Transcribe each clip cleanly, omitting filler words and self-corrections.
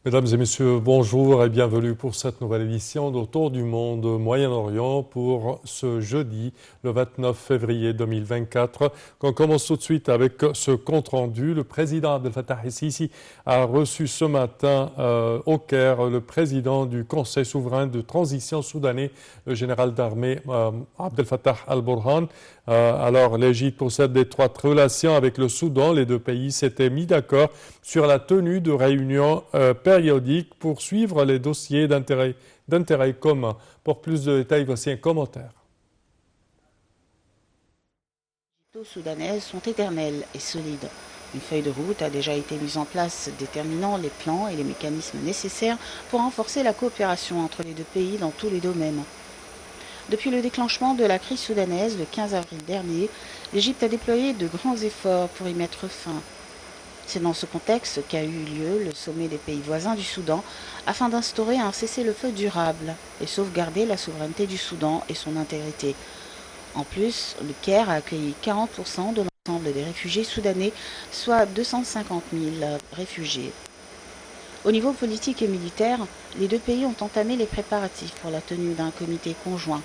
Mesdames et messieurs, bonjour et bienvenue pour cette nouvelle édition d'Autour du monde Moyen-Orient pour ce jeudi, le 29 février 2024. On commence tout de suite avec ce compte-rendu. Le président Abdel Fattah el-Sisi a reçu ce matin au Caire le président du Conseil souverain de transition soudanais, le général d'armée Abdel Fattah al-Burhan. Alors, l'Égypte possède d'étroites relations avec le Soudan. Les deux pays s'étaient mis d'accord sur la tenue de réunions périodiques pour suivre les dossiers d'intérêt commun. Pour plus de détails, voici un commentaire. Les états soudanaises sont éternelles et solides. Une feuille de route a déjà été mise en place déterminant les plans et les mécanismes nécessaires pour renforcer la coopération entre les deux pays dans tous les domaines. Depuis le déclenchement de la crise soudanaise le 15 avril dernier, l'Égypte a déployé de grands efforts pour y mettre fin. C'est dans ce contexte qu'a eu lieu le sommet des pays voisins du Soudan afin d'instaurer un cessez-le-feu durable et sauvegarder la souveraineté du Soudan et son intégrité. En plus, le Caire a accueilli 40% de l'ensemble des réfugiés soudanais, soit 250 000 réfugiés. Au niveau politique et militaire, les deux pays ont entamé les préparatifs pour la tenue d'un comité conjoint.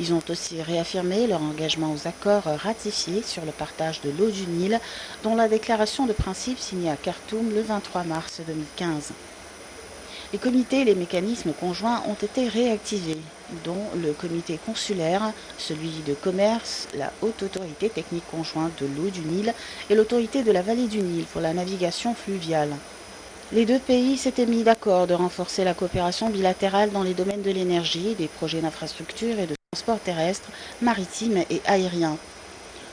Ils ont aussi réaffirmé leur engagement aux accords ratifiés sur le partage de l'eau du Nil, dont la déclaration de principe signée à Khartoum le 23 mars 2015. Les comités et les mécanismes conjoints ont été réactivés, dont le comité consulaire, celui de commerce, la haute autorité technique conjointe de l'eau du Nil et l'autorité de la vallée du Nil pour la navigation fluviale. Les deux pays s'étaient mis d'accord de renforcer la coopération bilatérale dans les domaines de l'énergie, des projets d'infrastructure et de transport terrestre, maritime et aérien.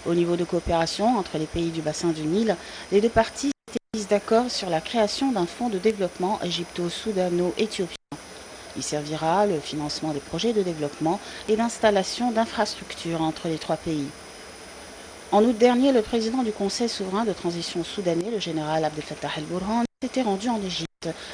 Au niveau de coopération entre les pays du bassin du Nil, les deux parties s'étaient mises d'accord sur la création d'un fonds de développement égypto-soudano-éthiopien. Il servira le financement des projets de développement et d'installation d'infrastructures entre les trois pays. En août dernier, le président du Conseil souverain de transition soudanais, le général Abdel Fattah el-Burhan, s'était rendu en Égypte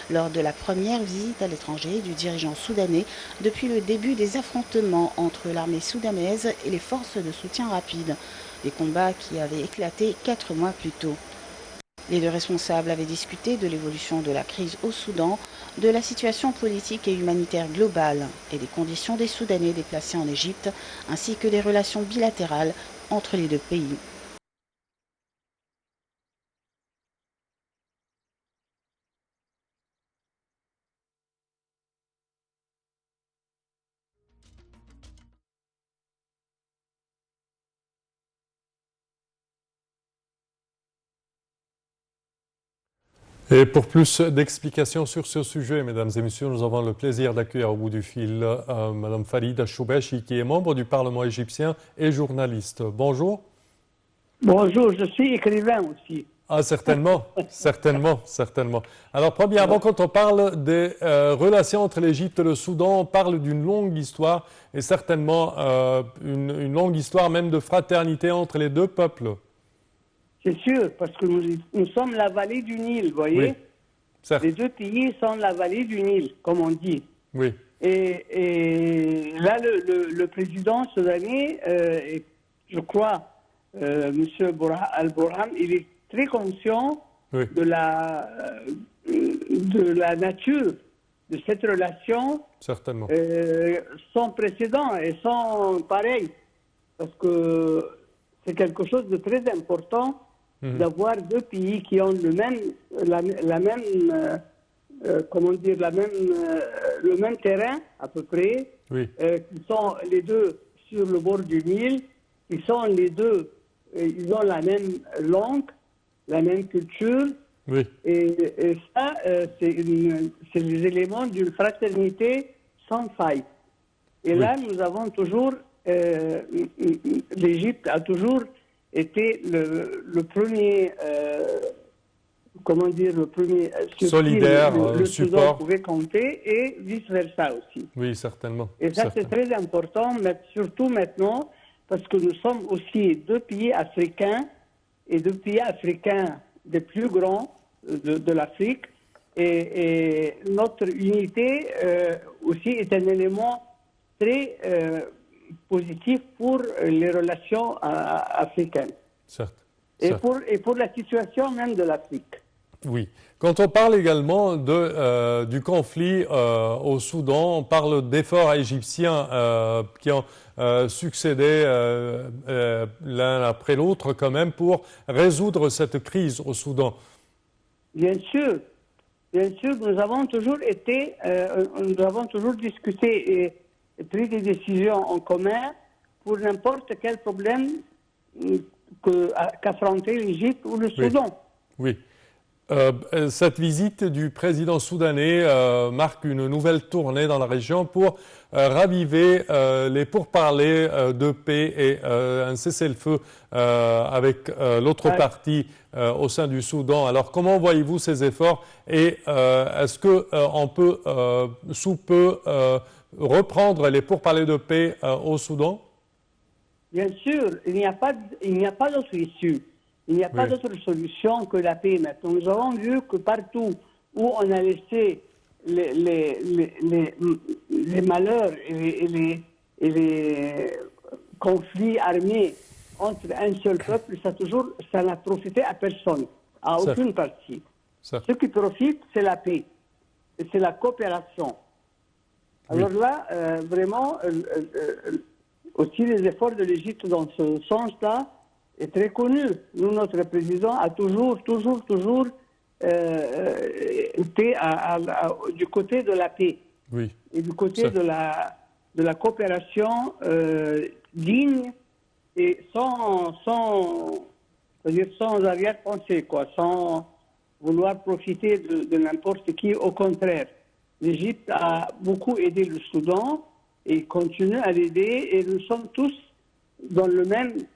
lors de la première visite à l'étranger du dirigeant soudanais depuis le début des affrontements entre l'armée soudanaise et les forces de soutien rapide, des combats qui avaient éclaté 4 mois plus tôt. Les deux responsables avaient discuté de l'évolution de la crise au Soudan, de la situation politique et humanitaire globale et des conditions des Soudanais déplacés en Égypte, ainsi que des relations bilatérales entre les deux pays. Et pour plus d'explications sur ce sujet, mesdames et messieurs, nous avons le plaisir d'accueillir au bout du fil Madame Farida Choubechi, qui est membre du Parlement égyptien et journaliste. Bonjour. Bonjour, je suis écrivain aussi. Ah, certainement, certainement, certainement. Alors, premièrement, quand on parle des relations entre l'Égypte et le Soudan, on parle d'une longue histoire et certainement une longue histoire même de fraternité entre les deux peuples. C'est sûr, parce que nous sommes la vallée du Nil, vous Oui, voyez. certes, Les deux pays sont la vallée du Nil, comme on dit. oui, Et là, le président soudanais, je crois, M. Al-Burhan, il est très conscient oui, de la nature de cette relation certainement. sans précédent et sans pareil. Parce que c'est quelque chose de très important d'avoir deux pays qui ont le même le même terrain à peu près, Oui, qui sont les deux sur le bord du Nil, qui sont les deux, ils ont la même langue, la même culture, oui, et ça, c'est les éléments d'une fraternité sans faille. Et oui, là, nous avons toujours, l'Égypte a toujours été le premier, le premier sur qui solidaire, le Soudan support, pouvait compter et vice-versa aussi. oui, certainement, Et ça, c'est certainement. très important, mais surtout maintenant, parce que nous sommes aussi deux pays africains et deux pays africains des plus grands de l'Afrique. Et notre unité aussi est un élément très positif pour les relations africaines Certes, et certes. pour la situation même de l'Afrique. Oui. Quand on parle également du conflit au Soudan, on parle d'efforts égyptiens qui ont succédé l'un après l'autre quand même pour résoudre cette crise au Soudan. Bien sûr, nous avons toujours discuté et pris des décisions en commun pour n'importe quel problème qu'affrontait l'Égypte ou le Soudan. Oui. Cette visite du président soudanais marque une nouvelle tournée dans la région pour raviver les pourparlers de paix et un cessez-le-feu avec l'autre partie au sein du Soudan. Alors, comment voyez-vous ces efforts et est-ce qu'on peut, sous peu, reprendre les pourparlers de paix au Soudan? Bien sûr, il n'y a pas d'autre issue. Il n'y a pas d'autre solution que la paix maintenant. Nous avons vu que partout où on a laissé les malheurs et les conflits armés entre un seul peuple, ça n'a profité à personne, à aucune partie. Ce qui profite, c'est la paix, et c'est la coopération. Alors là, vraiment, aussi les efforts de l'Égypte dans ce sens-là est très connu. Nous, notre président a toujours été du côté de la paix et du côté de la coopération digne et sans arrière-pensée, sans vouloir profiter de n'importe qui. Au contraire, l'Égypte a beaucoup aidé le Soudan et continue à l'aider, et nous sommes tous dans la même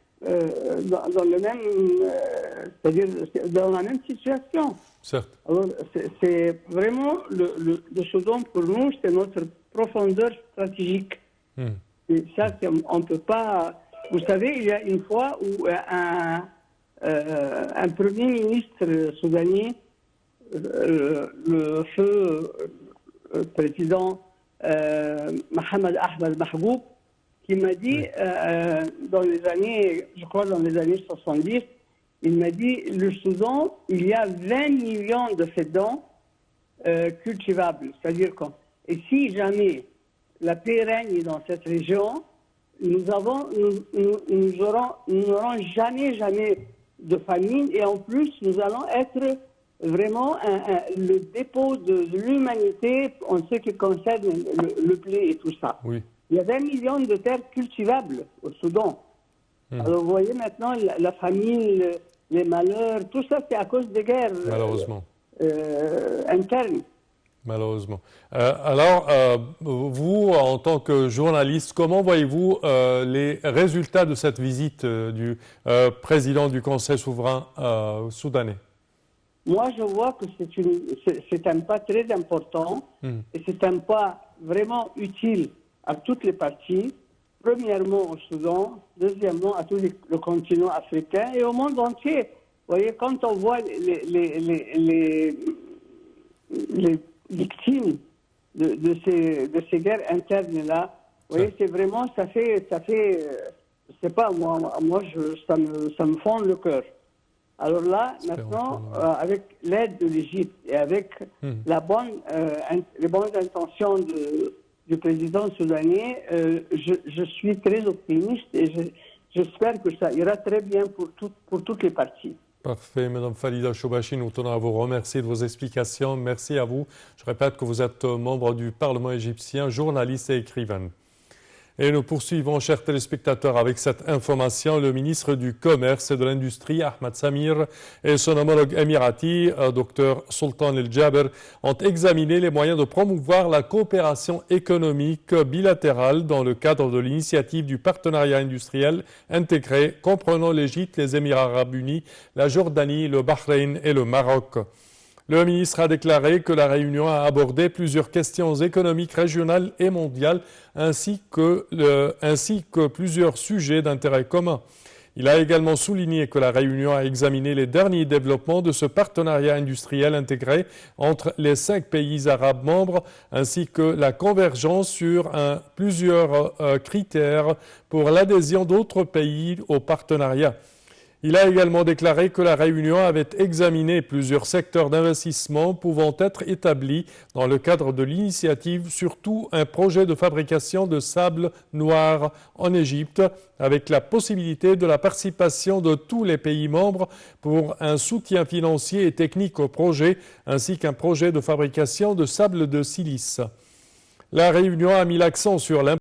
situation. Certes. Alors, c'est vraiment le Soudan pour nous, c'est notre profondeur stratégique. Et ça, on ne peut pas. Vous savez, il y a une fois où un premier ministre soudanais, le feu président Mohamed Ahmed Mahboub, qui m'a dit, dans les années 70, il m'a dit, le Soudan, il y a 20 millions de fédans cultivables. C'est-à-dire et si jamais la paix règne dans cette région, nous n'aurons jamais de famine, et en plus, nous allons être vraiment le dépôt de l'humanité en ce qui concerne le blé et tout ça. Oui. Il y a 20 millions de terres cultivables au Soudan. Alors vous voyez maintenant la famine, les malheurs, tout ça c'est à cause des guerres internes. Malheureusement. Alors, vous, en tant que journaliste, comment voyez-vous les résultats de cette visite du président du Conseil souverain soudanais? Moi, je vois que c'est un pas très important et c'est un pas vraiment utile à toutes les parties. Premièrement au Soudan, deuxièmement à tout le continent africain et au monde entier. Vous voyez, quand on voit les victimes de ces guerres internes-là, vous voyez, c'est vraiment, ça fait, je sais pas, ça me fend le cœur. Alors là, maintenant, avec l'aide de l'Égypte et avec les bonnes intentions du président soudanais, je suis très optimiste et j'espère que ça ira très bien pour toutes les parties. Parfait. Madame Falida Chobachi, nous tenons à vous remercier de vos explications. Merci à vous. Je répète que vous êtes membre du Parlement égyptien, journaliste et écrivaine. Et nous poursuivons, chers téléspectateurs, avec cette information. Le ministre du Commerce et de l'Industrie, Ahmed Samir, et son homologue émirati, Dr Sultan El Jaber, ont examiné les moyens de promouvoir la coopération économique bilatérale dans le cadre de l'initiative du partenariat industriel intégré comprenant l'Égypte, les Émirats arabes unis, la Jordanie, le Bahreïn et le Maroc. Le ministre a déclaré que la réunion a abordé plusieurs questions économiques régionales et mondiales, ainsi que plusieurs sujets d'intérêt commun. Il a également souligné que la réunion a examiné les derniers développements de ce partenariat industriel intégré entre les 5 pays arabes membres, ainsi que la convergence sur plusieurs critères pour l'adhésion d'autres pays au partenariat. Il a également déclaré que la réunion avait examiné plusieurs secteurs d'investissement pouvant être établis dans le cadre de l'initiative, surtout un projet de fabrication de sable noir en Égypte, avec la possibilité de la participation de tous les pays membres pour un soutien financier et technique au projet, ainsi qu'un projet de fabrication de sable de silice. La réunion a mis l'accent sur l'importance